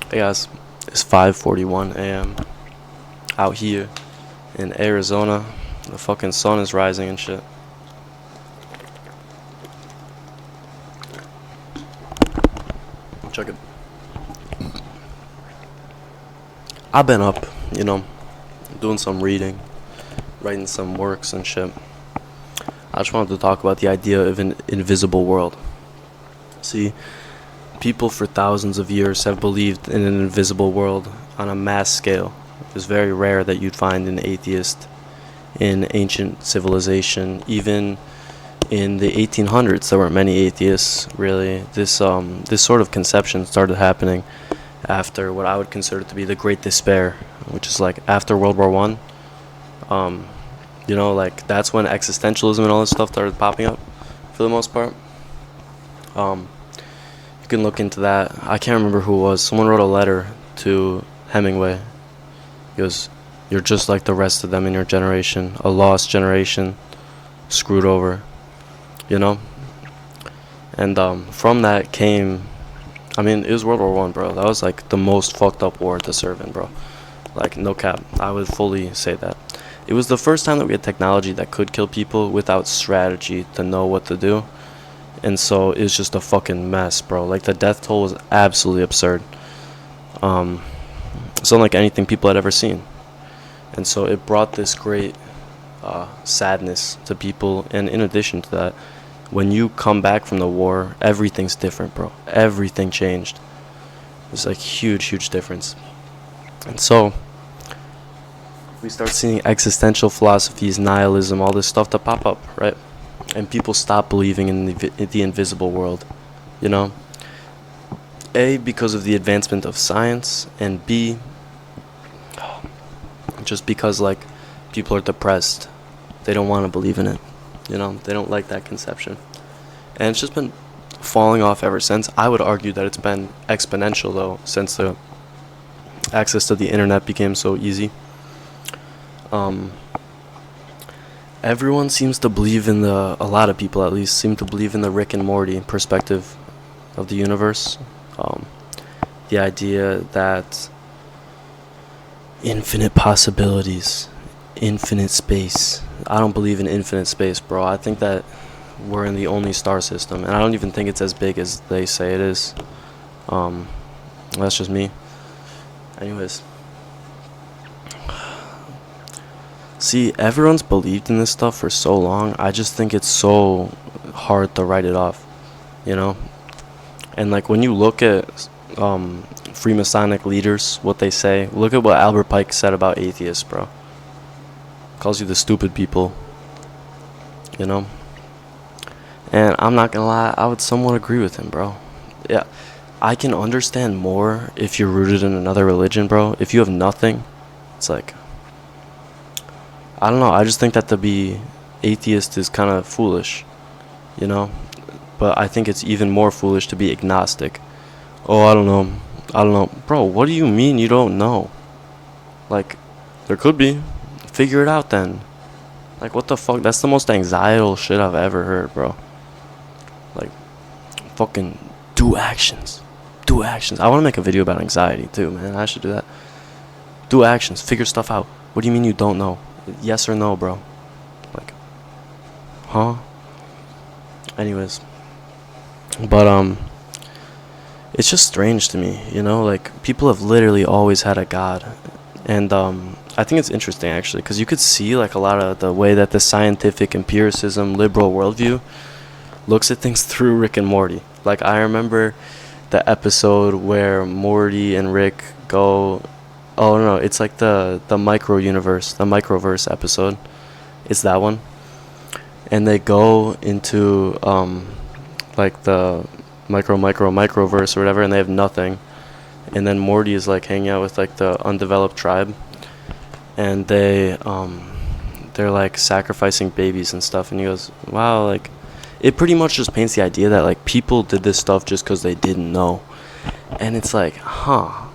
Hey guys, it's 5:41 a.m. out here in Arizona. The fucking sun is rising and shit. Check it. I've been up, doing some reading, writing some works and shit. I just wanted to talk about the idea of an invisible world. See, people for thousands of years have believed in an invisible world on a mass scale. It's very rare that you'd find an atheist in ancient civilization. Even in the 1800s, there weren't many atheists, really. This sort of conception started happening after what I would consider to be the Great Despair, which is like after World War One. That's when existentialism and all this stuff started popping up, for the most part. You can look into that. I can't remember who it was. Someone wrote a letter to Hemingway. He goes, "You're just like the rest of them in your generation, a lost generation, screwed over," And from that came, it was World War One, bro. That was like the most fucked up war to serve in, bro. Like, no cap. I would fully say that. It was the first time that we had technology that could kill people without strategy to know what to do. And so it was just a fucking mess, bro. Like, the death toll was absolutely absurd. It's unlike anything people had ever seen. And so it brought this great sadness to people. And in addition to that, when you come back from the war, everything's different, bro. Everything changed. It's like huge difference. And so we start seeing existential philosophies, nihilism, all this stuff to pop up, right? And people stop believing in the invisible world, A, because of the advancement of science, and B, just because, like, people are depressed. They don't want to believe in it, They don't like that conception. And it's just been falling off ever since. I would argue that it's been exponential, though, since the access to the internet became so easy. Everyone seems to believe in a lot of people at least, seem to believe in the Rick and Morty perspective of the universe. The idea that infinite possibilities, infinite space. I don't believe in infinite space, bro. I think that we're in the only star system, and I don't even think it's as big as they say it is. That's just me. Anyways. See, everyone's believed in this stuff for so long. I just think it's so hard to write it off, And like when you look at Freemasonic leaders, what they say, look at what Albert Pike said about atheists, bro. Calls you the stupid people, And I'm not gonna lie, I would somewhat agree with him, bro. Yeah, I can understand more if you're rooted in another religion, bro. If you have nothing, it's like, I don't know, I just think that to be atheist is kind of foolish, But I think it's even more foolish to be agnostic. Oh, I don't know. Bro, what do you mean you don't know? Like, there could be. Figure it out then. Like, what the fuck? That's the most anxietal shit I've ever heard, bro. Like, fucking do actions. Do actions. I want to make a video about anxiety too, man. I should do that. Do actions. Figure stuff out. What do you mean you don't know? Yes or no, bro? Like, huh? Anyways. But, it's just strange to me, Like, people have literally always had a god. And, I think it's interesting, actually, because you could see, like, a lot of the way that the scientific empiricism, liberal worldview looks at things through Rick and Morty. Like, I remember the episode where Morty and Rick go... Oh, no, it's like the micro-universe, the microverse episode. It's that one. And they go into, like, the microverse or whatever, and they have nothing. And then Morty is, like, hanging out with, like, the undeveloped tribe. And they're, like, sacrificing babies and stuff. And he goes, wow, like... It pretty much just paints the idea that, like, people did this stuff just because they didn't know. And it's like, huh...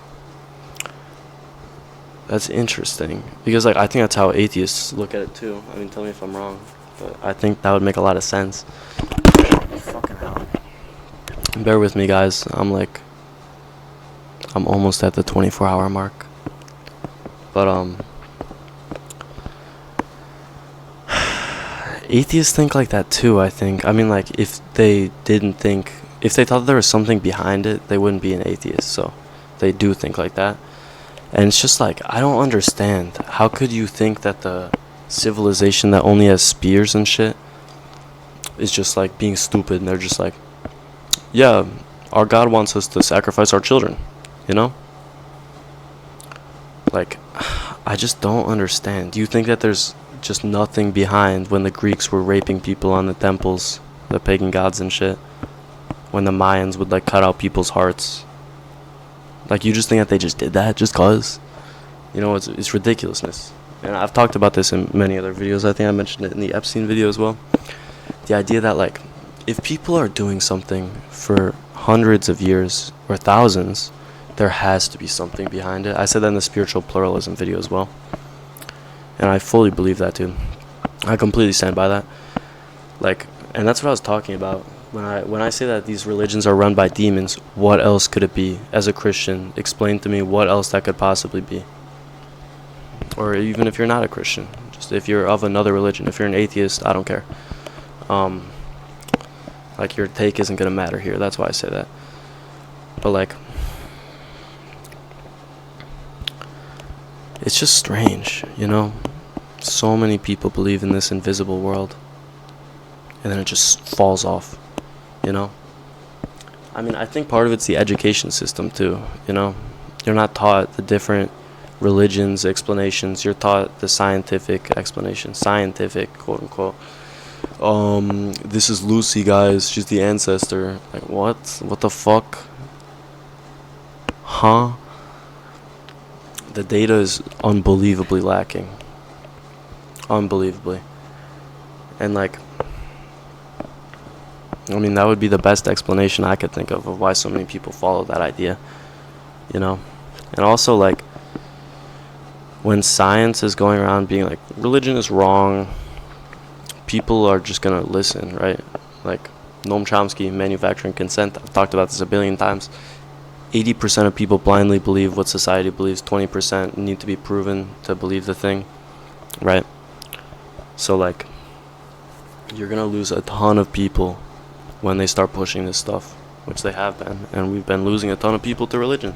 That's interesting, because like I think that's how atheists look at it too. Tell me if I'm wrong, but I think that would make a lot of sense. Fucking hell. Bear with me, guys. I'm like, I'm almost at the 24-hour mark. But atheists think like that too, I think. I mean, like, if they thought there was something behind it, they wouldn't be an atheist. So they do think like that. And it's just like, I don't understand. How could you think that the civilization that only has spears and shit is just like being stupid, and they're just like, yeah, our God wants us to sacrifice our children, you know? Like, I just don't understand. Do you think that there's just nothing behind when the Greeks were raping people on the temples, the pagan gods and shit? When the Mayans would like cut out people's hearts? Like, you just think that they just did that just cause? You know, it's ridiculousness. And I've talked about this in many other videos. I think I mentioned it in the Epstein video as well. The idea that, like, if people are doing something for hundreds of years or thousands, there has to be something behind it. I said that in the spiritual pluralism video as well. And I fully believe that, too. I completely stand by that. Like, and that's what I was talking about. When I say that these religions are run by demons, what else could it be? As a Christian, explain to me what else that could possibly be. Or even if you're not a Christian, just if you're of another religion, if you're an atheist, I don't care. Like, your take isn't gonna matter here. That's why I say that. But like, it's just strange, you know? So many people believe in this invisible world, and then it just falls off, you know? I mean, I think part of it's the education system too, you know? You're not taught the different religions, explanations. You're taught the scientific explanation, scientific, quote unquote. This is Lucy, guys. She's the ancestor. Like, what? What the fuck? Huh? The data is unbelievably lacking. Unbelievably. And like, I mean, that would be the best explanation I could think of why so many people follow that idea, you know? And also, like, when science is going around being like, religion is wrong, people are just gonna listen, right? Like, Noam Chomsky, manufacturing consent. I've talked about this a billion times. 80% of people blindly believe what society believes. 20% need to be proven to believe the thing, right? So, like, you're gonna lose a ton of people when they start pushing this stuff, which they have been. And we've been losing a ton of people to religion,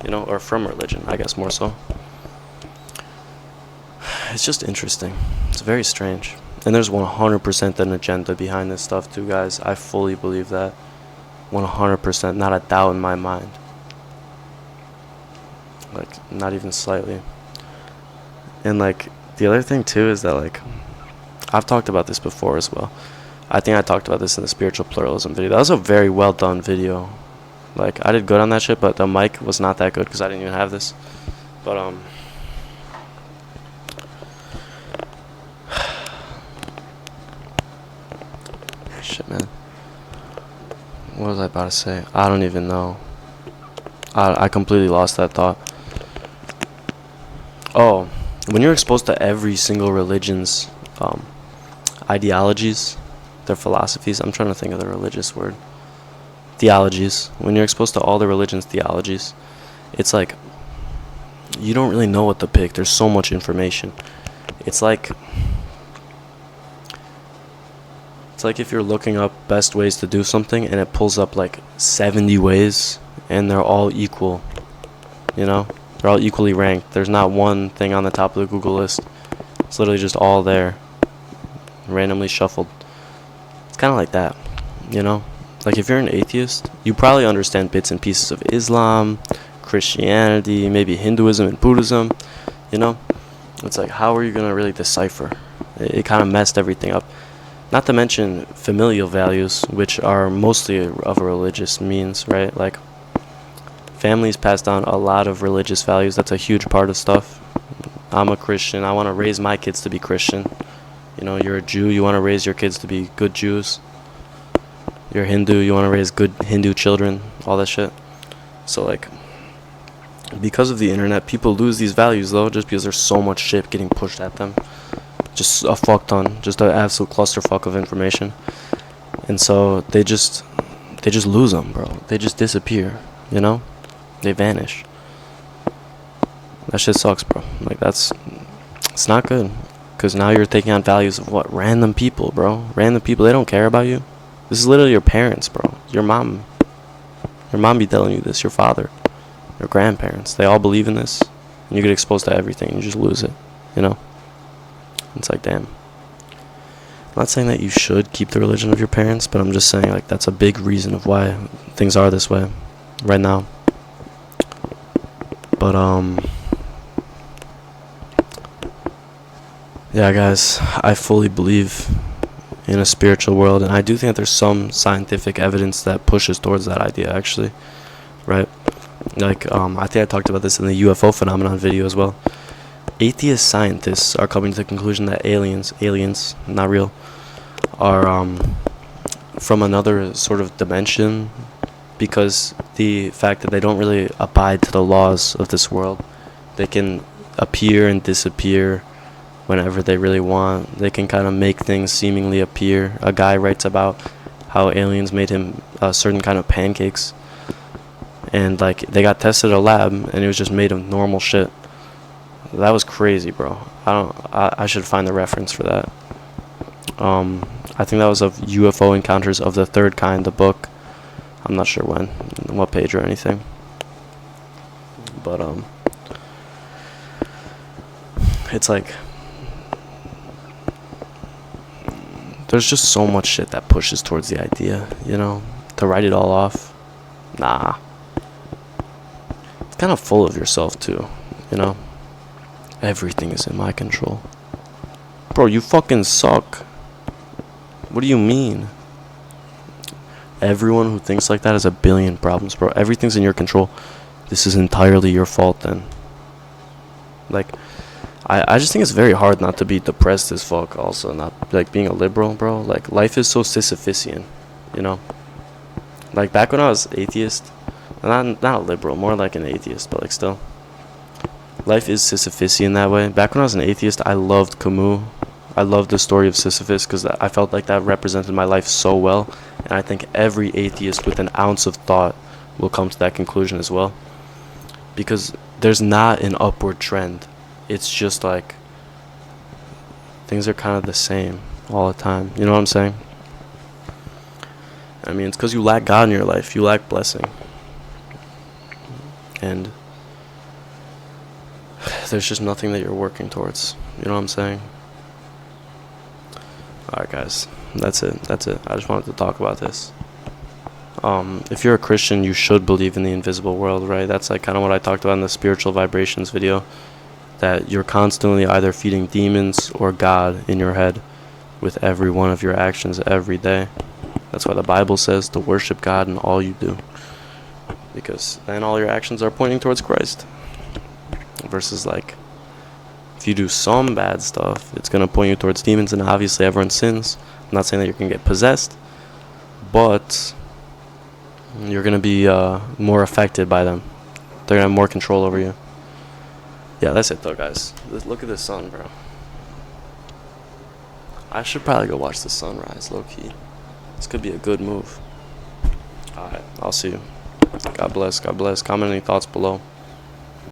you know, or from religion, I guess, more so. It's just interesting. It's very strange. And there's 100% an agenda behind this stuff too, guys. I fully believe that. 100%, not a doubt in my mind. Like, not even slightly. And like, the other thing too is that, like, I've talked about this before as well. I think I talked about this in the spiritual pluralism video. That was a very well done video. Like, I did good on that shit, but the mic was not that good because I didn't even have this. But shit, man. What was I about to say? I don't even know. I completely lost that thought. Oh, when you're exposed to every single religion's ideologies, their philosophies, I'm trying to think of the religious word. Theologies. When you're exposed to all the religion's theologies, it's like, you don't really know what to pick. There's so much information. It's like if you're looking up best ways to do something and it pulls up like 70 ways and they're all equal, you know? They're all equally ranked. There's not one thing on the top of the Google list. It's literally just all there, randomly shuffled. It's kind of like that, you know? Like, if you're an atheist, you probably understand bits and pieces of Islam, Christianity, maybe Hinduism and Buddhism, you know? It's like, how are you going to really decipher? It kind of messed everything up. Not to mention familial values, which are mostly of a religious means, right? Like, families pass down a lot of religious values. That's a huge part of stuff. I'm a Christian. I want to raise my kids to be Christian. You know, you're a Jew. You want to raise your kids to be good Jews. You're Hindu. You want to raise good Hindu children. All that shit. So, like, because of the internet, people lose these values, though, just because there's so much shit getting pushed at them. Just a fuck ton. Just an absolute clusterfuck of information. And so they just lose them, bro. They just disappear, you know? They vanish. That shit sucks, bro. Like, it's not good. Because now you're taking on values of what? Random people, bro. Random people, they don't care about you. This is literally your parents, bro. Your mom. Your mom be telling you this. Your father. Your grandparents. They all believe in this. And you get exposed to everything. You just lose it. You know? It's like, damn. I'm not saying that you should keep the religion of your parents, but I'm just saying, like, that's a big reason of why things are this way right now. But, yeah, guys, I fully believe in a spiritual world, and I do think that there's some scientific evidence that pushes towards that idea, actually, right? Like, I think I talked about this in the UFO phenomenon video as well. Atheist scientists are coming to the conclusion that aliens, not real, are from another sort of dimension, because the fact that they don't really abide to the laws of this world. They can appear and disappear whenever they really want. They can kind of make things seemingly appear. A guy writes about how aliens made him a certain kind of pancakes, and like they got tested at a lab and it was just made of normal shit. That was crazy, bro. I should find the reference for that. I think that was of UFO Encounters of the Third Kind, the book. I'm not sure what page or anything. But it's like there's just so much shit that pushes towards the idea, you know, to write it all off. Nah. It's kind of full of yourself too, you know. Everything is in my control. Bro, you fucking suck. What do you mean? Everyone who thinks like that has a billion problems, bro. Everything's in your control. This is entirely your fault then. Like, I just think it's very hard not to be depressed as fuck also. Not, like, being a liberal, bro. Like, life is so Sisyphusian, you know? Like, back when I was atheist, not a liberal, more like an atheist, but, like, still. Life is Sisyphusian that way. Back when I was an atheist, I loved Camus. I loved the story of Sisyphus because I felt like that represented my life so well. And I think every atheist with an ounce of thought will come to that conclusion as well. Because there's not an upward trend. It's just like things are kind of the same all the time. You know what I'm saying? I mean, it's because you lack God in your life. You lack blessing. And there's just nothing that you're working towards. You know what I'm saying? Alright, guys. That's it. I just wanted to talk about this. If you're a Christian, you should believe in the invisible world, right? That's like kind of what I talked about in the spiritual vibrations video. That you're constantly either feeding demons or God in your head with every one of your actions every day. That's why the Bible says to worship God in all you do. Because then all your actions are pointing towards Christ. Versus like, if you do some bad stuff, it's going to point you towards demons, and obviously everyone sins. I'm not saying that you're going to get possessed, but you're going to be more affected by them. They're going to have more control over you. Yeah, that's it though, guys. Look at the sun, bro. I should probably go watch the sunrise, low-key. This could be a good move. Alright, I'll see you. God bless. Comment any thoughts below.